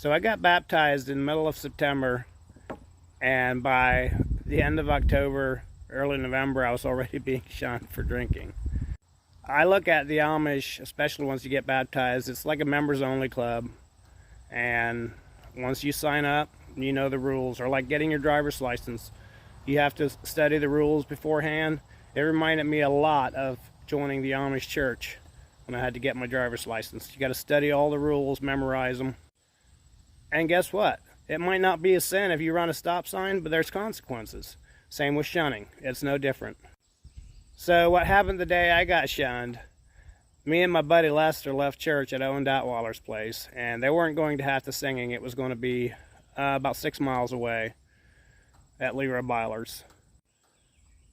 So I got baptized in the middle of September, and by the end of October, early November, I was already being shunned for drinking. I look at the Amish, especially once you get baptized, it's like a members only club. And once you sign up, you know the rules. Or like getting your driver's license, you have to study the rules beforehand. It reminded me a lot of joining the Amish church when I had to get my driver's license. You got to study all the rules, memorize them. And guess what? It might not be a sin if you run a stop sign, but there's consequences. Same with shunning. It's no different. So what happened the day I got shunned, me and my buddy Lester left church at Owen Datwaller's place, and they weren't going to have the singing. It was going to be about 6 miles away at Leroy Byler's.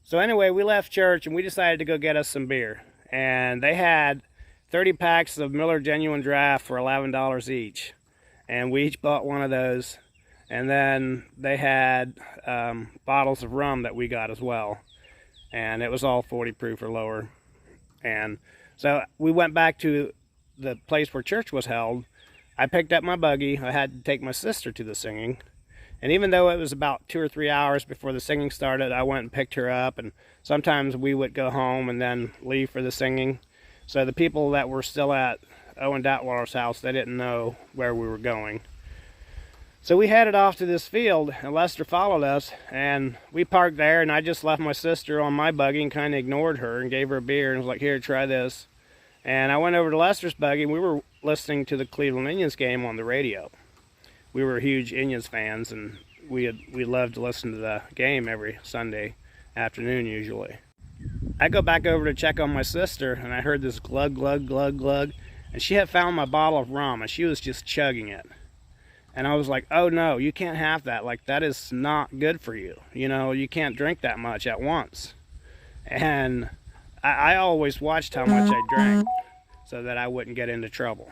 So anyway, we left church and we decided to go get us some beer. And they had 30 packs of Miller Genuine Draft for $11 each. And we each bought one of those. And then they had bottles of rum that we got as well. And it was all 40 proof or lower. And so we went back to the place where church was held. I picked up my buggy. I had to take my sister to the singing. And even though it was about 2 or 3 hours before the singing started, I went and picked her up. And sometimes we would go home and then leave for the singing. So the people that were still at Owen Datwaller's house, they didn't know where we were going. So we headed off to this field, and Lester followed us, and we parked there, and I just left my sister on my buggy and kind of ignored her and gave her a beer and was like, here, try this. And I went over to Lester's buggy, and we were listening to the Cleveland Indians game on the radio. We were huge Indians fans, and we loved to listen to the game every Sunday afternoon usually. I go back over to check on my sister, and I heard this glug, glug, glug, glug, and she had found my bottle of rum, and she was just chugging it. And I was like, oh no, you can't have that. Like, that is not good for you. You know, you can't drink that much at once. And I always watched how much I drank so that I wouldn't get into trouble.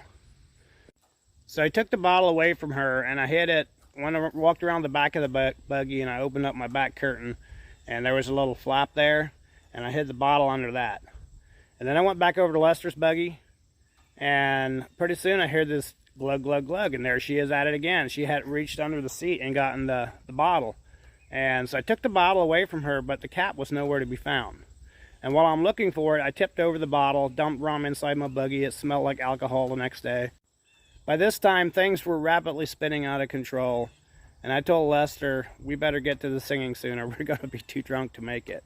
So I took the bottle away from her and I hid it when I walked around the back of the buggy, and I opened up my back curtain, and there was a little flap there, and I hid the bottle under that. And then I went back over to Lester's buggy, and pretty soon I heard this glug, glug, glug, and there she is at it again. She had reached under the seat and gotten the bottle. And so I took the bottle away from her, but the cap was nowhere to be found. And while I'm looking for it, I tipped over the bottle, dumped rum inside my buggy. It smelled like alcohol the next day. By this time, things were rapidly spinning out of control, and I told Lester, we better get to the singing soon or we're going to be too drunk to make it.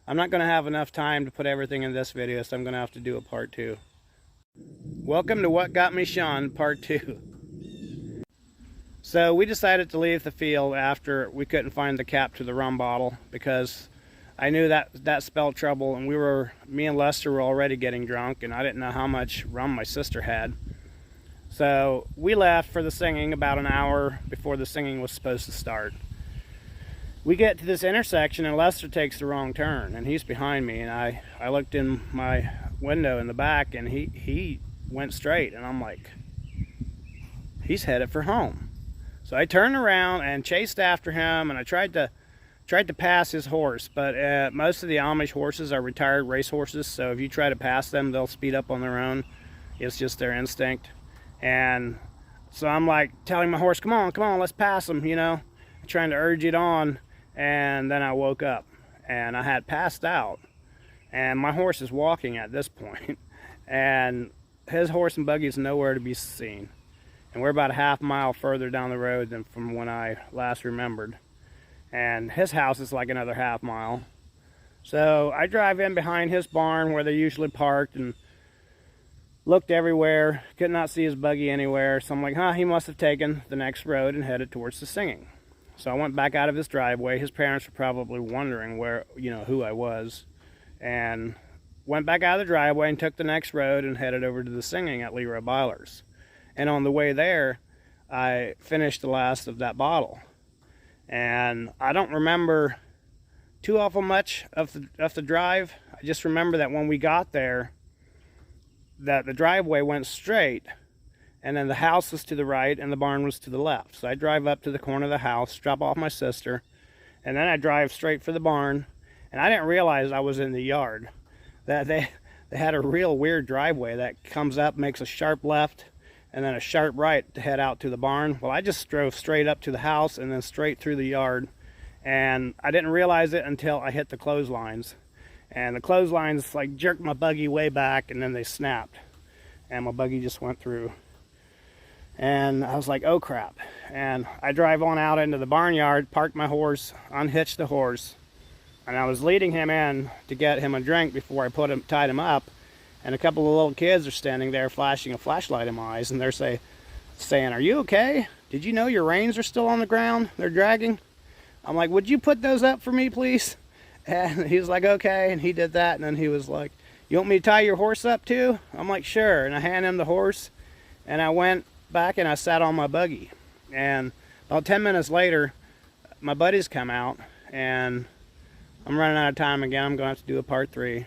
I'm not going to have enough time to put everything in this video, so I'm going to have to do a part 2. Welcome to What Got Me Shunned, part 2. So we decided to leave the field after we couldn't find the cap to the rum bottle, because I knew that spelled trouble, and me and Lester were already getting drunk, and I didn't know how much rum my sister had. So we left for the singing about an hour before the singing was supposed to start. We get to this intersection and Lester takes the wrong turn, and he's behind me, and I looked in my window in the back, and he went straight, and I'm like, he's headed for home. So I turned around and chased after him, and I tried to pass his horse, but most of the Amish horses are retired race horses, so if you try to pass them, they'll speed up on their own. It's just their instinct. And so I'm like telling my horse, come on, let's pass him, you know, trying to urge it on. And then I woke up and I had passed out, and my horse is walking at this point, and his horse and buggy is nowhere to be seen. And we're about a half mile further down the road than from when I last remembered. And his house is like another half mile. So I drive in behind his barn where they usually parked and looked everywhere, could not see his buggy anywhere. So I'm like, he must have taken the next road and headed towards the singing. So I went back out of his driveway. His parents were probably wondering who I was, and went back out of the driveway and took the next road and headed over to the singing at Leroy Byler's. And on the way there, I finished the last of that bottle. And I don't remember too awful much of the drive. I just remember that when we got there, that the driveway went straight, and then the house was to the right and the barn was to the left. So I drive up to the corner of the house, drop off my sister, and then I drive straight for the barn. And I didn't realize I was in the yard. That they had a real weird driveway that comes up, makes a sharp left, and then a sharp right to head out to the barn. Well, I just drove straight up to the house and then straight through the yard, and I didn't realize it until I hit the clotheslines. And the clotheslines like jerked my buggy way back, and then they snapped, and my buggy just went through. And I was like, oh crap. And I drive on out into the barnyard, parked my horse, unhitched the horse, and I was leading him in to get him a drink before I tied him up. And a couple of little kids are standing there flashing a flashlight in my eyes, and they're saying, are you okay? Did you know your reins are still on the ground? They're dragging. I'm like, would you put those up for me, please? And he was like, okay, and he did that, and then he was like, you want me to tie your horse up too? I'm like, sure, and I hand him the horse, and I went back and I sat on my buggy. And about 10 minutes later, my buddies come out, and I'm running out of time again. I'm going to have to do a part 3.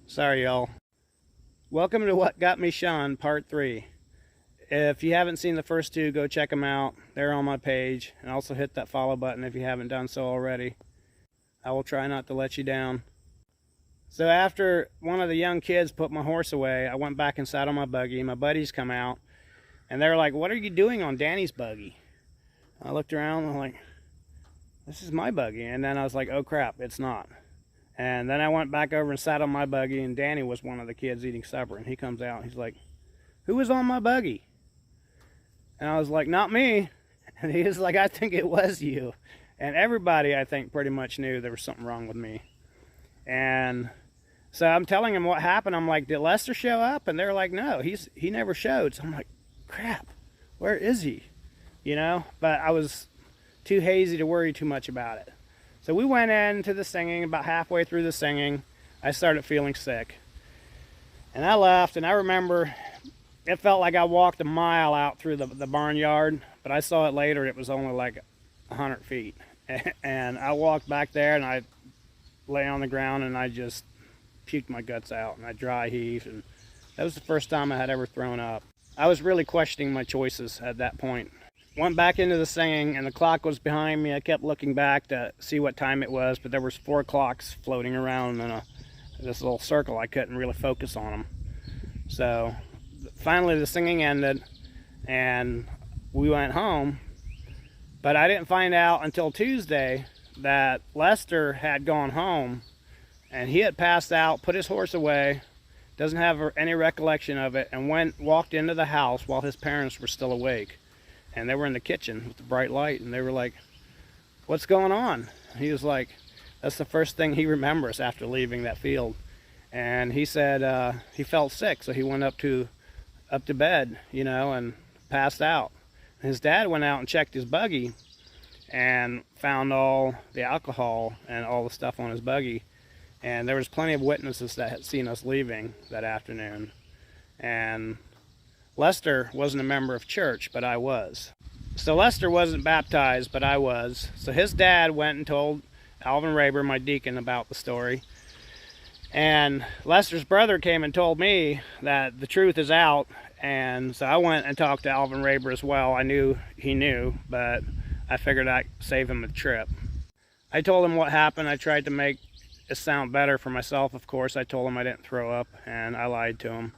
Sorry, y'all. Welcome to What Got Me Shunned, part 3. If you haven't seen the first 2, go check them out. They're on my page. And also hit that follow button if you haven't done so already. I will try not to let you down. So after one of the young kids put my horse away, I went back and sat on my buggy. My buddies come out, and they're like, what are you doing on Danny's buggy? I looked around, and I'm like, this is my buggy. And then I was like, oh crap, it's not. And then I went back over and sat on my buggy, and Danny was one of the kids eating supper. And he comes out, and he's like, who was on my buggy? And I was like, not me. And he was like, I think it was you. And everybody, I think, pretty much knew there was something wrong with me. And so I'm telling him what happened. I'm like, did Lester show up? And they're like, no, he never showed. So I'm like, crap, where is he? You know, but I was too hazy to worry too much about it. So we went into the singing. About halfway through the singing, I started feeling sick. And I left, and I remember it felt like I walked a mile out through the barnyard, but I saw it later. It was only like 100 feet. And I walked back there, and I lay on the ground, and I just puked my guts out, and I dry heaved, and that was the first time I had ever thrown up. I was really questioning my choices at that point. Went back into the singing, and the clock was behind me. I kept looking back to see what time it was, but there was 4 clocks floating around in this little circle. I couldn't really focus on them. So finally the singing ended, and we went home. But I didn't find out until Tuesday that Lester had gone home, and he had passed out, put his horse away, doesn't have any recollection of it, and walked into the house while his parents were still awake. And they were in the kitchen with the bright light, and they were like, what's going on? And he was like, that's the first thing he remembers after leaving that field. And he said he felt sick, so he went up to bed, you know, and passed out. His dad went out and checked his buggy and found all the alcohol and all the stuff on his buggy. And there was plenty of witnesses that had seen us leaving that afternoon. And Lester wasn't a member of church, but I was. So Lester wasn't baptized, but I was. So his dad went and told Alvin Raber, my deacon, about the story. And Lester's brother came and told me that the truth is out. And so I went and talked to Alvin Raber as well. I knew he knew, but I figured I'd save him a trip. I told him what happened. I tried to make it sound better for myself, of course. I told him I didn't throw up, and I lied to him.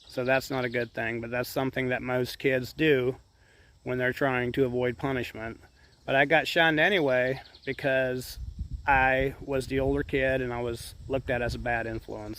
So that's not a good thing, but that's something that most kids do when they're trying to avoid punishment. But I got shunned anyway because I was the older kid and I was looked at as a bad influence.